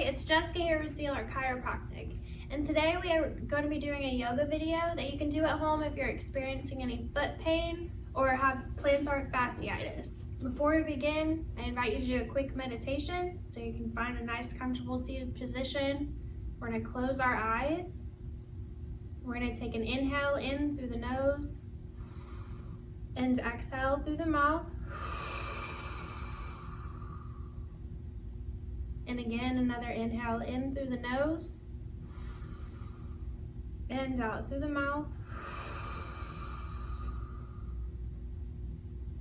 it's Jessica here with Sea Lark Chiropractic, and today we are going to be doing a yoga video that you can do at home if you're experiencing any foot pain or have plantar fasciitis. Before we begin, I invite you to do a quick meditation so you can find a nice comfortable seated position. We're going to close our eyes. We're going to take an inhale in through the nose and exhale through the mouth. And again, another inhale in through the nose and out through the mouth.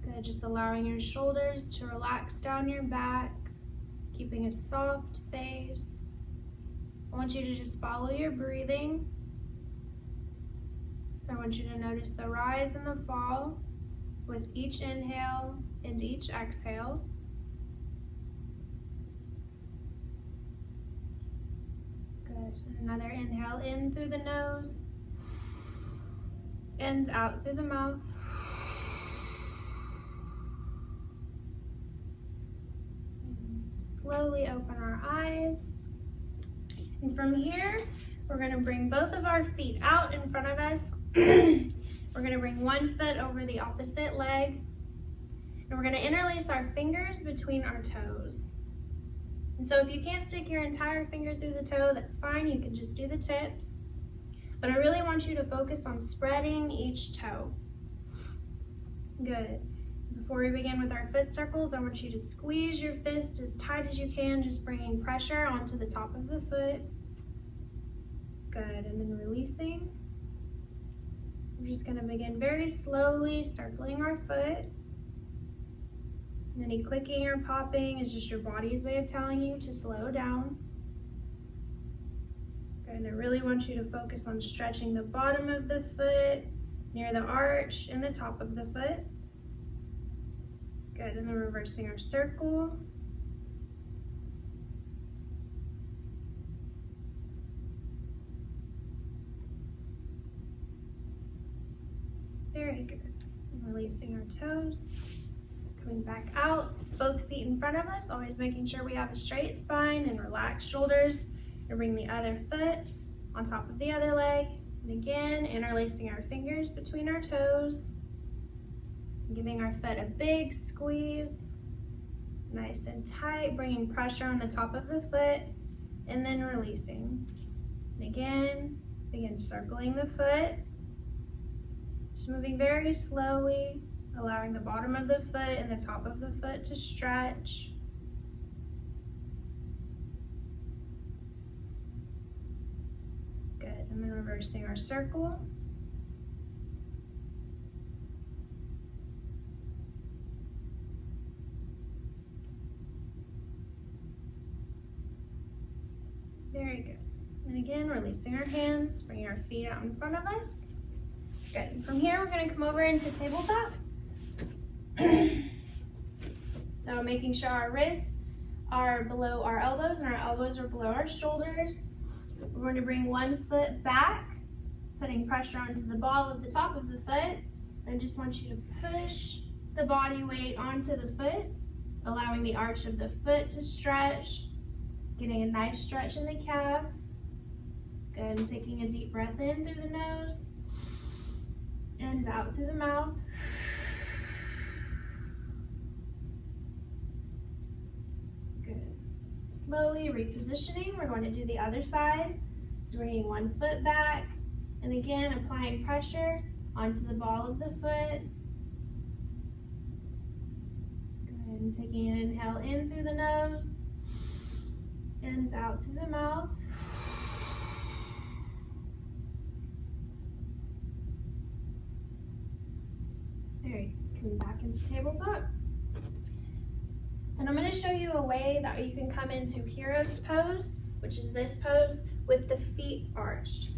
Good, just allowing your shoulders to relax down your back, keeping a soft face. I want you to just follow your breathing. So I want you to notice the rise and the fall with each inhale and each exhale. Good. Another inhale in through the nose and out through the mouth. And slowly open our eyes. And from here, we're going to bring both of our feet out in front of us. We're going to bring one foot over the opposite leg. And we're going to interlace our fingers between our toes. And so if you can't stick your entire finger through the toe, that's fine. You can just do the tips. But I really want you to focus on spreading each toe. Good. Before we begin with our foot circles, I want you to squeeze your fist as tight as you can, just bringing pressure onto the top of the foot. Good. And then releasing. We're just going to begin very slowly circling our foot. Any clicking or popping is just your body's way of telling you to slow down. And I really want you to focus on stretching the bottom of the foot, near the arch, and the top of the foot. Good, and then reversing our circle. Very good. And releasing our toes. Coming back out, both feet in front of us, always making sure we have a straight spine and relaxed shoulders. And bring the other foot on top of the other leg. And again, interlacing our fingers between our toes. And giving our foot a big squeeze. Nice and tight, bringing pressure on the top of the foot. And then releasing. And again, begin circling the foot. Just moving very slowly. Allowing the bottom of the foot and the top of the foot to stretch. Good, and then reversing our circle. Very good. And again, releasing our hands, bringing our feet out in front of us. Good. From here, we're going to come over into tabletop. So making sure our wrists are below our elbows and our elbows are below our shoulders. We're going to bring one foot back, putting pressure onto the ball of the top of the foot. I just want you to push the body weight onto the foot, allowing the arch of the foot to stretch, getting a nice stretch in the calf. Good, and taking a deep breath in through the nose and out through the mouth. Slowly repositioning, we're going to do the other side. So bringing one foot back, and again applying pressure onto the ball of the foot. Good, and taking an inhale in through the nose, and out through the mouth. Very good, coming back into tabletop. And I'm going to show you a way that you can come into hero's pose, which is this pose, with the feet arched.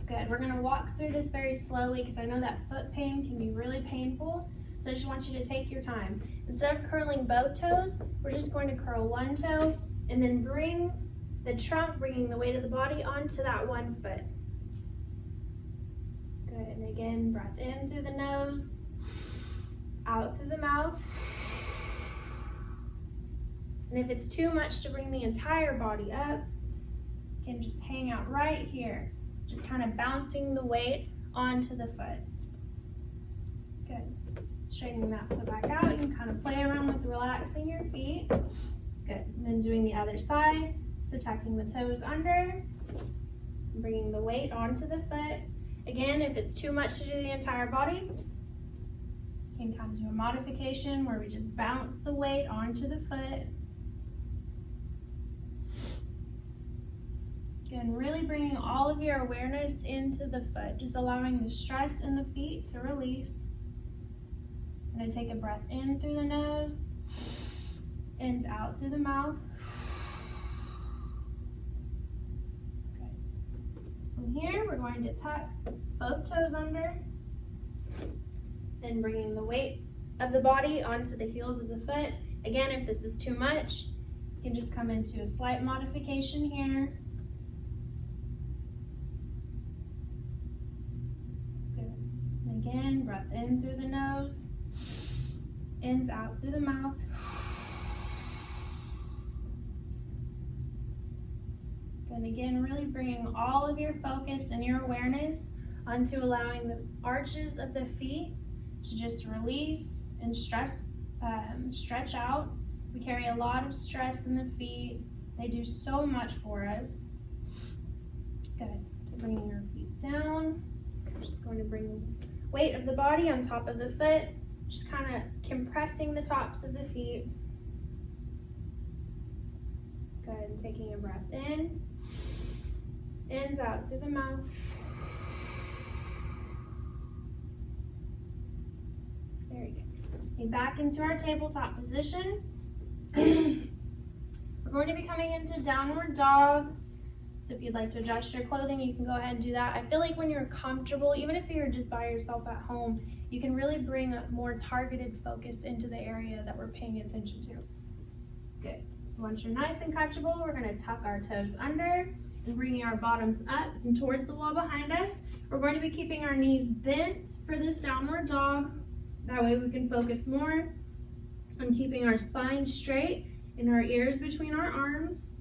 Good. We're going to walk through this very slowly because I know that foot pain can be really painful. So I just want you to take your time. Instead of curling both toes, we're just going to curl one toe and then bring the trunk, bringing the weight of the body onto that one foot. Good. And again, breath in through the nose, out through the mouth. And if it's too much to bring the entire body up, you can just hang out right here, just kind of bouncing the weight onto the foot. Good. Straightening that foot back out, you can kind of play around with relaxing your feet. Good. And then doing the other side, so tucking the toes under, bringing the weight onto the foot. Again, if it's too much to do the entire body, you can kind of do a modification where we just bounce the weight onto the foot. Again, really bringing all of your awareness into the foot, just allowing the stress in the feet to release. I'm going to take a breath in through the nose, and out through the mouth. Good. From here, we're going to tuck both toes under, then bringing the weight of the body onto the heels of the foot. Again, if this is too much, you can just come into a slight modification here. Good. And again, breath in through the nose, ends out through the mouth. And again, really bringing all of your focus and your awareness onto allowing the arches of the feet to just release and stretch out. We carry a lot of stress in the feet. They do so much for us. Good. Bringing our feet down. We're just going to bring the weight of the body on top of the foot, just kind of compressing the tops of the feet. Good. And taking a breath in, ends out through the mouth. Very good. Okay, back into our tabletop position. We're going to be coming into downward dog. So if you'd like to adjust your clothing, you can go ahead and do that. I feel like when you're comfortable, even if you're just by yourself at home, you can really bring a more targeted focus into the area that we're paying attention to. Good. So once you're nice and comfortable, we're going to tuck our toes under and bringing our bottoms up and towards the wall behind us. We're going to be keeping our knees bent for this downward dog. That way we can focus more on keeping our spine straight and our ears between our arms.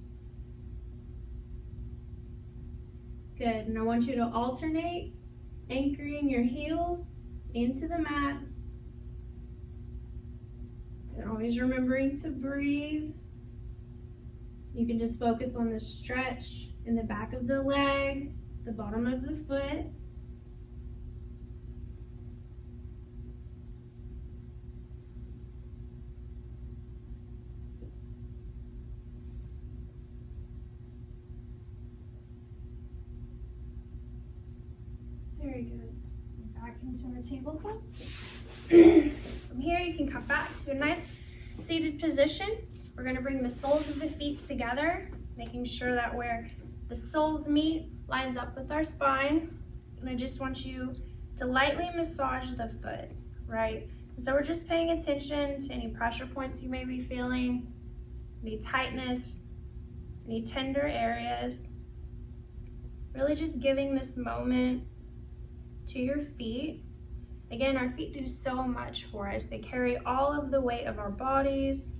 Good, and I want you to alternate anchoring your heels into the mat. And always remembering to breathe. You can just focus on the stretch in the back of the leg, the bottom of the foot. Very good. Back into our tabletop. From here, you can come back to a nice seated position. We're going to bring the soles of the feet together, making sure that where the soles meet lines up with our spine. And I just want you to lightly massage the foot, right? And so we're just paying attention to any pressure points you may be feeling, any tightness, any tender areas. Really just giving this moment to your feet. Again, our feet do so much for us. They carry all of the weight of our bodies.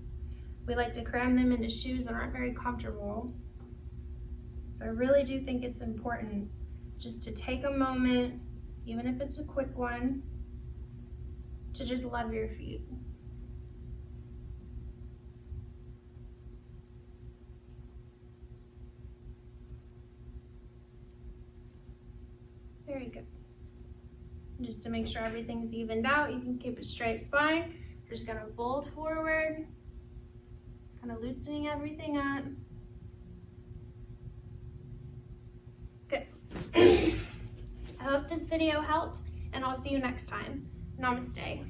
We like to cram them into shoes that aren't very comfortable. So I really do think it's important just to take a moment, even if it's a quick one, to just love your feet. Very good. Just to make sure everything's evened out, you can keep a straight spine. We're just gonna fold forward, kind of loosening everything up. Good. I hope this video helped, and I'll see you next time. Namaste.